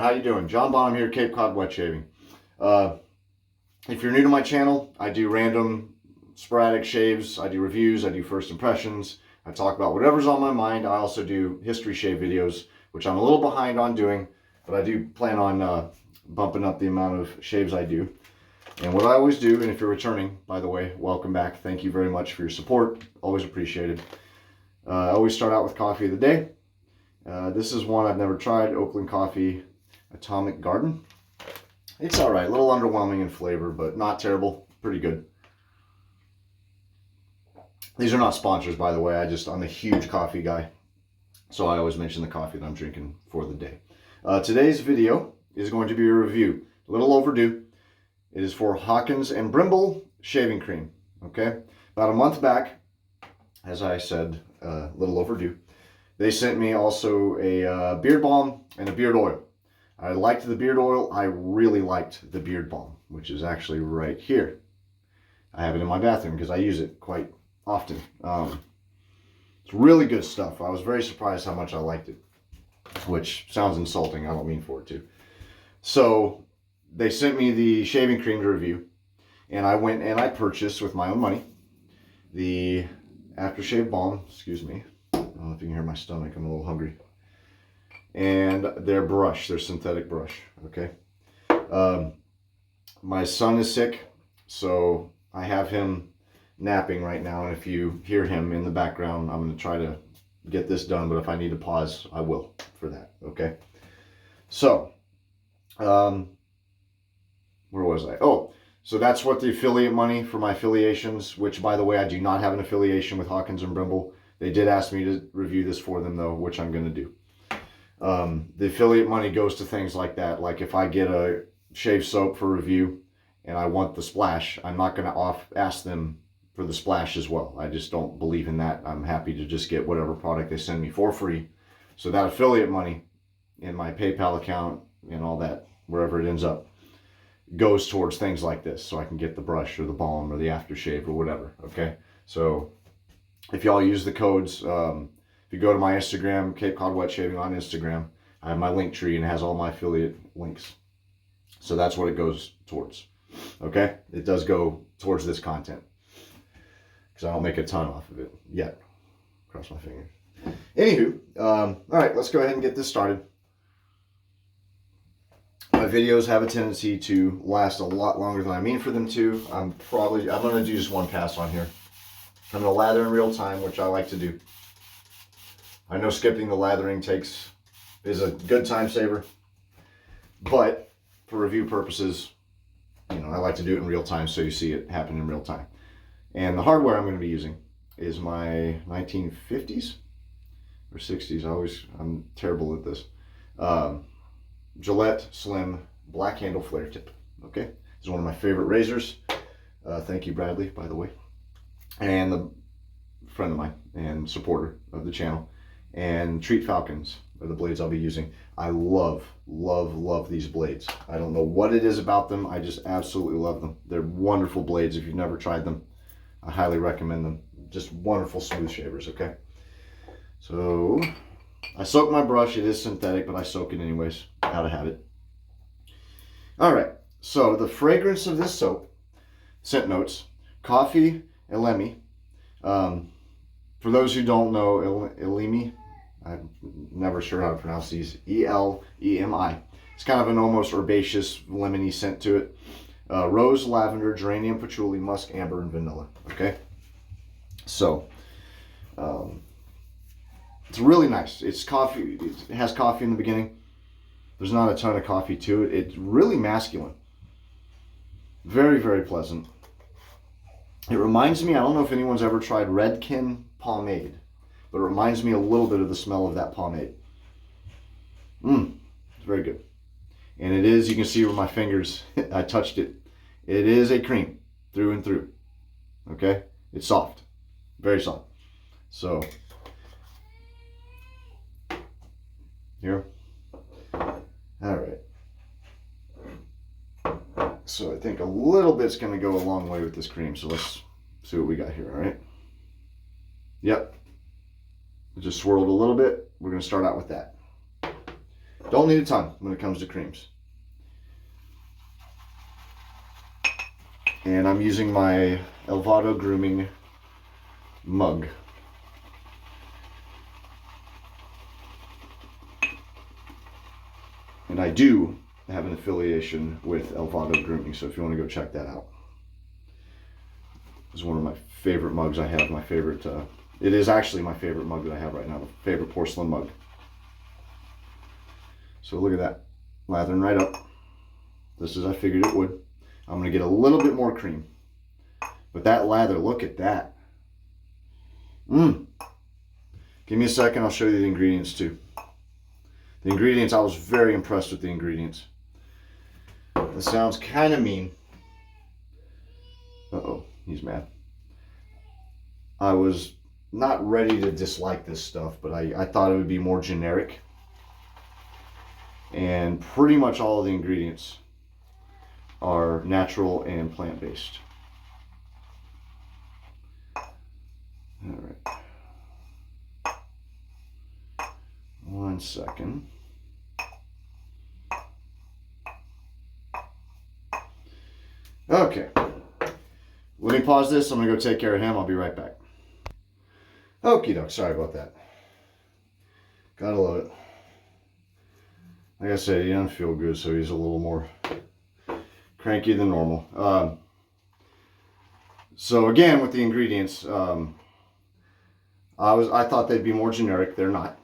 how you doing? John Bonham here, Cape Cod Wet Shaving. If you're new to my channel, I do random sporadic shaves, I do reviews, I do first impressions, I talk about whatever's on my mind. I also do history shave videos, which I'm a little behind on doing, but I do plan on bumping up the amount of shaves I do. And what I always do, and if you're returning, by the way, welcome back. Thank you very much for your support. Always appreciated. I always start out with coffee of the day. This is one I've never tried, Oakland Coffee Atomic Garden. It's all right, a little underwhelming in flavor, but not terrible, pretty good. These are not sponsors, by the way. I'm a huge coffee guy, so I always mention the coffee that I'm drinking for the day. Today's video is going to be a review, a little overdue. It is for Hawkins and Brimble shaving cream, okay? About a month back, as I said, a little overdue, they sent me also a beard balm and a beard oil. I liked the beard oil. I really liked the beard balm, which is actually right here. I have it in my bathroom because I use it quite often. It's really good stuff. I was very surprised how much I liked it, which sounds insulting. I don't mean for it to. So they sent me the shaving cream to review, and I went and I purchased with my own money the Aftershave balm. Excuse me. I don't know if you can hear my stomach. I'm a little hungry. And their brush, their synthetic brush, okay? My son is sick, so I have him napping right now, and if you hear him in the background, I'm going to try to get this done, but if I need to pause, I will for that, okay? So, where was I? Oh, so that's what the affiliate money for my affiliations, which, by the way, I do not have an affiliation with Hawkins and Brimble. They did ask me to review this for them, though, which I'm going to do. The affiliate money goes to things like that. Like if I get a shave soap for review and I want the splash, I'm not going to ask them for the splash as well. I just don't believe in that. I'm happy to just get whatever product they send me for free. So that affiliate money in my PayPal account and all that, wherever it ends up, goes towards things like this. So I can get the brush or the balm or the aftershave or whatever. Okay. So if y'all use the codes, if you go to my Instagram, Cape Cod Wet Shaving on Instagram, I have my link tree and it has all my affiliate links. So that's what it goes towards. Okay? It does go towards this content, because I don't make a ton off of it yet. Cross my fingers. Anywho, all right, let's go ahead and get this started. My videos have a tendency to last a lot longer than I mean for them to. I'm going to do just one pass on here. I'm going to lather in real time, which I like to do. I know skipping the lathering is a good time saver, but for review purposes, I like to do it in real time so you see it happen in real time. And the hardware I'm going to be using is my 1950s or 60s. I'm terrible at this. Gillette Slim Black Handle Flare Tip. Okay, it's one of my favorite razors. Thank you, Bradley, by the way, and the friend of mine and supporter of the channel. And Treat Falcons are the blades I'll be using. I love, love, love these blades. I don't know what it is about them. I just absolutely love them. They're wonderful blades. If you've never tried them, I highly recommend them. Just wonderful smooth shavers, okay? So, I soak my brush. It is synthetic, but I soak it anyways. Out of habit. All right. So, the fragrance of this soap, scent notes, coffee, Elemi. For those who don't know, Elemi, I'm never sure how to pronounce these. E-L-E-M-I. It's kind of an almost herbaceous, lemony scent to it. Rose, lavender, geranium, patchouli, musk, amber, and vanilla. Okay? So, it's really nice. It's coffee. It has coffee in the beginning. There's not a ton of coffee to it. It's really masculine. Very, very pleasant. It reminds me, I don't know if anyone's ever tried Redken pomade, but it reminds me a little bit of the smell of that pomade. It's very good. And it is, you can see with my fingers, I touched it. It is a cream through and through. Okay? It's soft. Very soft. So, here. All right. So I think a little bit's going to go a long way with this cream. So let's see what we got here, all right? Yep. It just swirled a little bit. We're going to start out with that. Don't need a ton when it comes to creams. And I'm using my Elvado grooming mug. And I do have an affiliation with Elvado Grooming, so if you want to go check that out. It's one of my favorite mugs I have. My favorite, it is actually my favorite mug that I have right now, the favorite porcelain mug. So look at that, lathering right up. This is, I figured it would. I'm gonna get a little bit more cream. But that lather, look at that. Give me a second, I'll show you the ingredients too. The ingredients, I was very impressed with the ingredients. This sounds kind of mean. Uh-oh, he's mad. I was not ready to dislike this stuff, but I thought it would be more generic. And pretty much all of the ingredients are natural and plant-based. All right. One second. Okay. Let me pause this. I'm going to go take care of him. I'll be right back. Okie doke. Sorry about that. Gotta love it. Like I said, he doesn't feel good, so he's a little more cranky than normal. So again, with the ingredients, I thought they'd be more generic. They're not.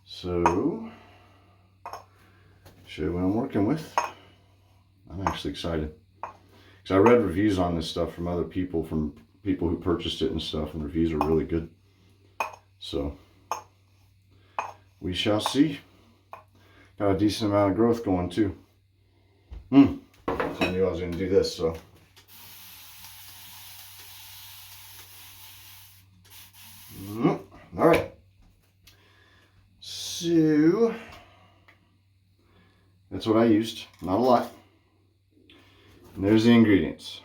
So, show you what I'm working with. I'm actually excited. Because I read reviews on this stuff from other people, from people who purchased it and stuff, and reviews are really good. So, we shall see. Got a decent amount of growth going too. I knew I was going to do this, so. All right. So, that's what I used. Not a lot. And there's the ingredients.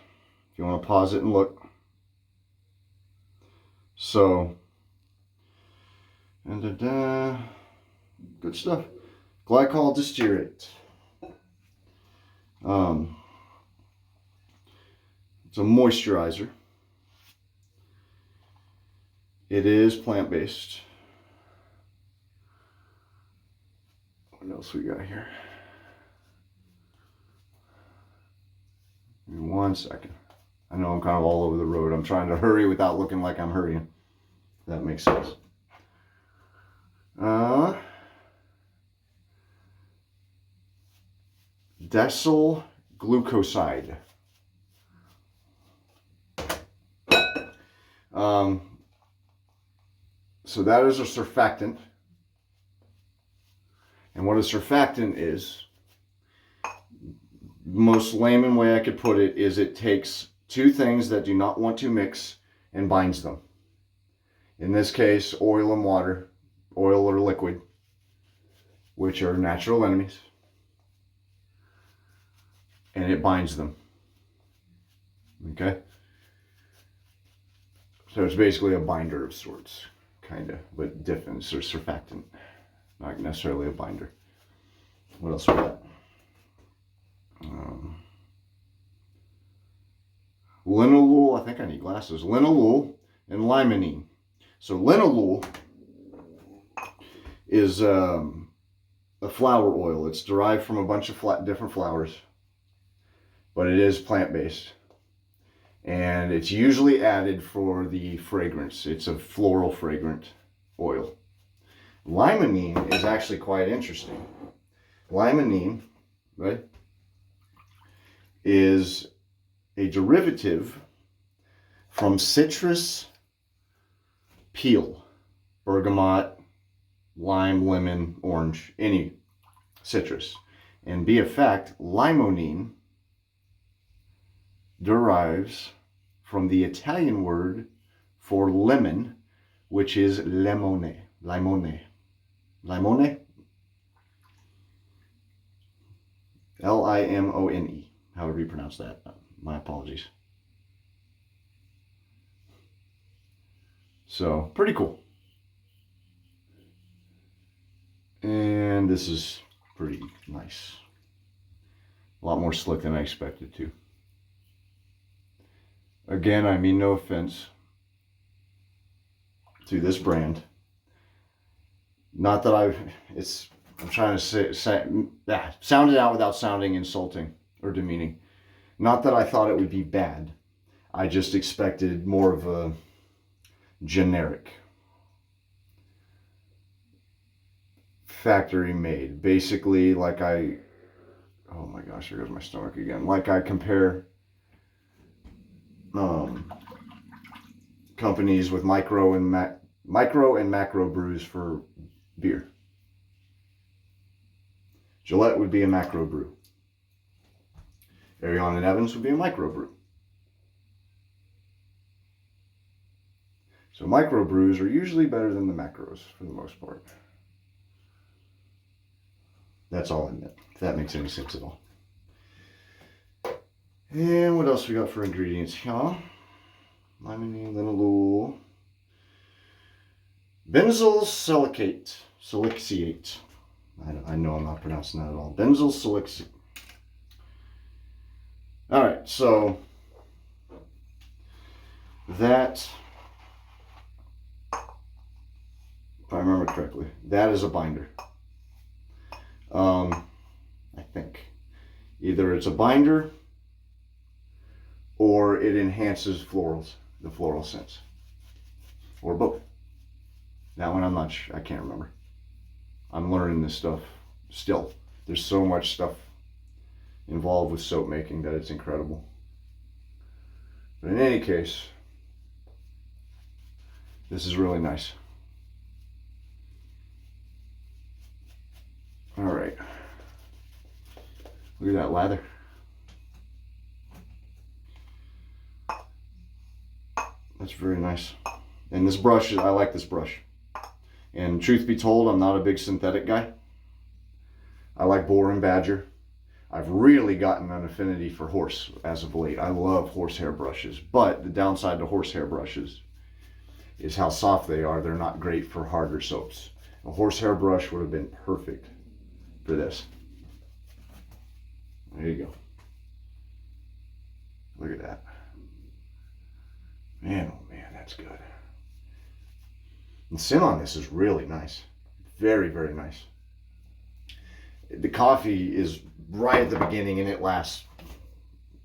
If you want to pause it and look. So, good stuff. Glycol distearate. It's a moisturizer. It is plant-based. What else we got here? Give me 1 second. I know I'm kind of all over the road. I'm trying to hurry without looking like I'm hurrying. If that makes sense. Decyl glucoside. So that is a surfactant. And what a surfactant is, most layman way I could put it, is it takes two things that do not want to mix and binds them. In this case, oil and water, oil or liquid, which are natural enemies. And it binds them. Okay? So it's basically a binder of sorts, kind of, but different. It's a surfactant, not necessarily a binder. What else we got? Linalool, I think I need glasses. Linalool and limonene. So linalool is a flower oil. It's derived from a bunch of different flowers, but it is plant-based. And it's usually added for the fragrance. It's a floral fragrant oil. Limonene is actually quite interesting. Limonene, right, is a derivative from citrus peel. Bergamot, lime, lemon, orange, any citrus. And be a fact, limonene derives from the Italian word for lemon, which is limone. Limone. Limone? L-I-M-O-N-E. However you pronounce that. My apologies. So pretty cool. And this is pretty nice. A lot more slick than I expected to. Again, I mean no offense to this brand. Not that I'm trying to sound it out without sounding insulting or demeaning. Not that I thought it would be bad. I just expected more of a generic factory made. Basically, like oh my gosh, here goes my stomach again. Like I compare companies with micro and macro brews for beer. Gillette would be a macro brew. Arion and Evans would be a micro brew. So micro brews are usually better than the macros for the most part. That's all I meant, if that makes any sense at all. And what else we got for ingredients here? Limonene, linalool, benzyl silicate. I know I'm not pronouncing that at all. Benzyl silicate. All right, so that, if I remember correctly, that is a binder. I think either it's a binder or it enhances the floral scents, or both. That one I'm not sure. I can't remember. I'm learning this stuff still. There's so much stuff involved with soap making that it's incredible. But in any case, this is really nice. All right. Look at that lather. That's very nice. And this brush, I like this brush. And truth be told, I'm not a big synthetic guy. I like boar and badger. I've really gotten an affinity for horse as of late. I love horsehair brushes, but the downside to horsehair brushes is how soft they are. They're not great for harder soaps. A horsehair brush would have been perfect for this. There you go. Look at that. Man, oh man, that's good. The scent on this is really nice. Very, very nice. The coffee is right at the beginning and it lasts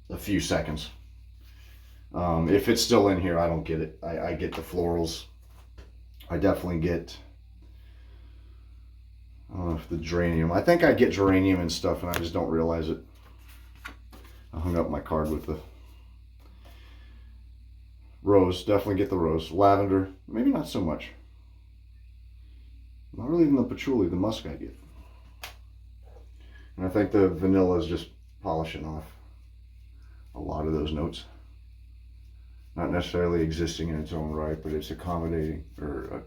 a few seconds. If it's still in here, I don't get it. I get the florals. I definitely get, I don't know if the geranium. I think I get geranium and stuff and I just don't realize it. I hung up my card with the rose. Definitely get the rose. Lavender, maybe not so much. Not really even the patchouli, the musk I get. And I think the vanilla is just polishing off a lot of those notes. Not necessarily existing in its own right, but it's accommodating, or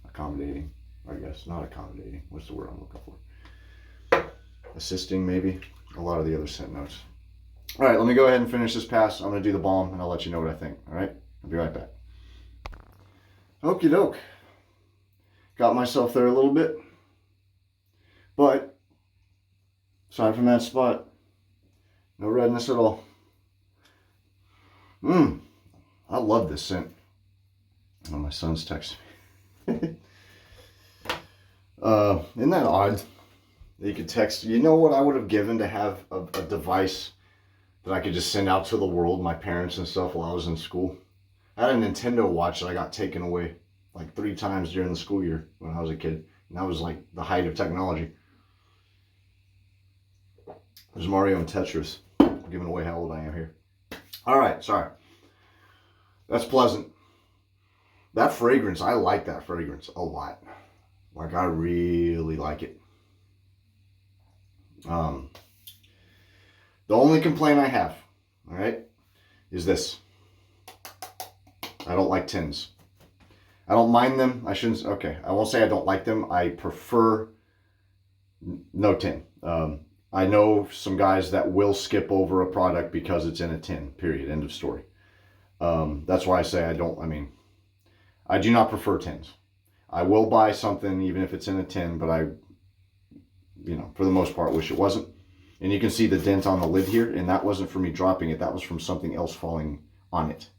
accommodating, I guess. Not accommodating, what's the word I'm looking for? Assisting, maybe, a lot of the other scent notes. All right, let me go ahead and finish this pass. I'm gonna do the balm and I'll let you know what I think, all right? I'll be right back. Okie doke. Got myself there a little bit, but aside from that spot, no redness at all. I love this scent. Oh, my son's texting me. Isn't that odd that you could text? You know what I would have given to have a device that I could just send out to the world, my parents and stuff, while I was in school? I had a Nintendo watch that I got taken away like 3 times during the school year when I was a kid. And that was like the height of technology. There's Mario and Tetris. I'm giving away how old I am here. All right, sorry. That's pleasant. That fragrance, I like that fragrance a lot. Like, I really like it. The only complaint I have, all right, is this. I don't like tins. I don't mind them. I won't say I don't like them. I prefer no tin. I know some guys that will skip over a product because it's in a tin, period, end of story. That's why I say I do not prefer tins. I will buy something even if it's in a tin, but I, you know, for the most part, wish it wasn't. And you can see the dent on the lid here, and that wasn't from me dropping it. That was from something else falling on it.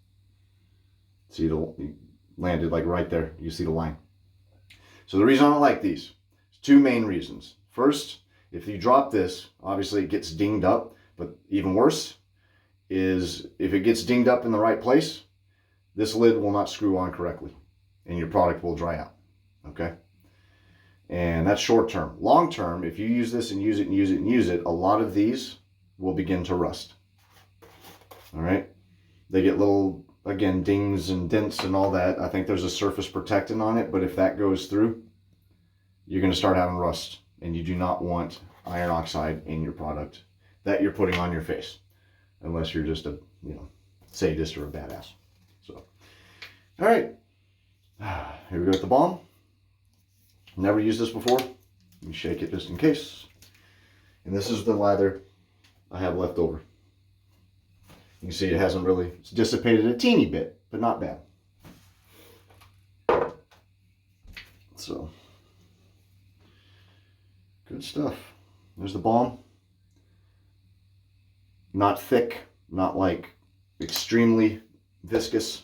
See, it landed like right there. You see the line. So the reason I don't like these, two main reasons. First, if you drop this, obviously it gets dinged up, but even worse is if it gets dinged up in the right place, this lid will not screw on correctly and your product will dry out, okay? And that's short term. Long term, if you use this and use it and use it and use it, a lot of these will begin to rust, all right? They get little, again, dings and dents and all that. I think there's a surface protectant on it, but if that goes through, you're gonna start having rust, and you do not want iron oxide in your product that you're putting on your face, unless you're just a, you know, sadist or a badass. So, all right, here we go with the balm. Never used this before. Let me shake it just in case. And this is the lather I have left over. You can see it hasn't really, it's dissipated a teeny bit, but not bad. So, good stuff. There's the balm. Not thick, not like extremely viscous.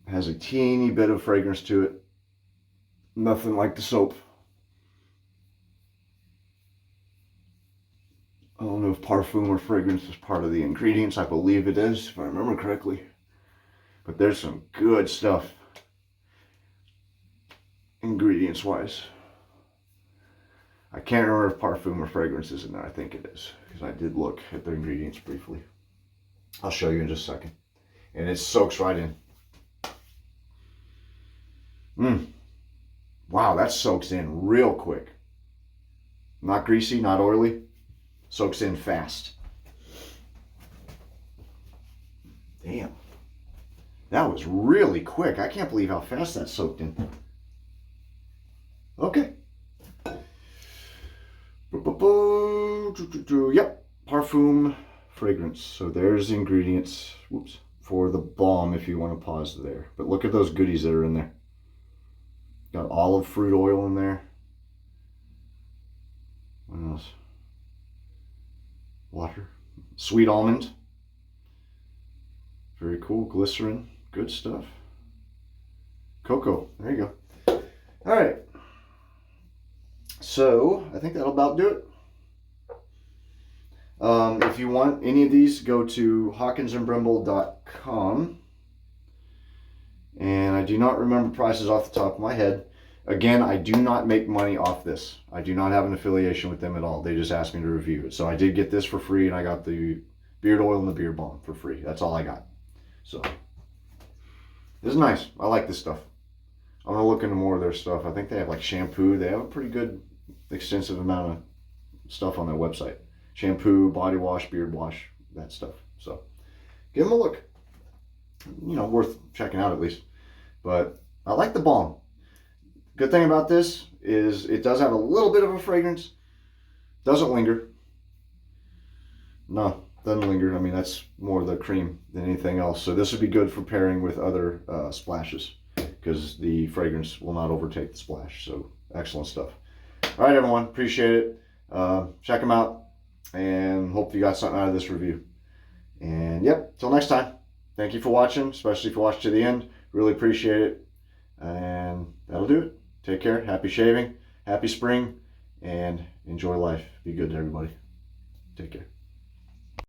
Has a teeny bit of fragrance to it. Nothing like the soap. I don't know if parfum or fragrance is part of the ingredients. I believe it is, if I remember correctly. But there's some good stuff, ingredients-wise. I can't remember if parfum or fragrance is in there. I think it is, because I did look at the ingredients briefly. I'll show you in just a second. And it soaks right in. Wow, that soaks in real quick. Not greasy, not oily. Soaks in fast. Damn. That was really quick. I can't believe how fast that soaked in. Okay. Yep. Parfum, fragrance. So there's the ingredients. Whoops. For the balm, if you want to pause there. But look at those goodies that are in there. Got olive fruit oil in there. What else? Water. Sweet almond. Very cool. Glycerin. Good stuff. Cocoa. There you go. All right. So I think that'll about do it. If you want any of these, go to hawkinsandbrimble.com. And I do not remember prices off the top of my head. Again, I do not make money off this. I do not have an affiliation with them at all. They just asked me to review it. So I did get this for free, and I got the beard oil and the beard balm for free. That's all I got. So this is nice. I like this stuff. I'm going to look into more of their stuff. I think they have like shampoo. They have a pretty good, extensive amount of stuff on their website. Shampoo, body wash, beard wash, that stuff. So give them a look. You know, worth checking out at least. But I like the balm. Good thing about this is it does have a little bit of a fragrance. Doesn't linger. No, doesn't linger. I mean, that's more the cream than anything else. So this would be good for pairing with other splashes, because the fragrance will not overtake the splash. So excellent stuff. All right, everyone. Appreciate it. Check them out, and hope you got something out of this review. And yep, till next time. Thank you for watching, especially if you watched to the end. Really appreciate it. And that'll do it. Take care. Happy shaving. Happy spring. And enjoy life. Be good to everybody. Take care.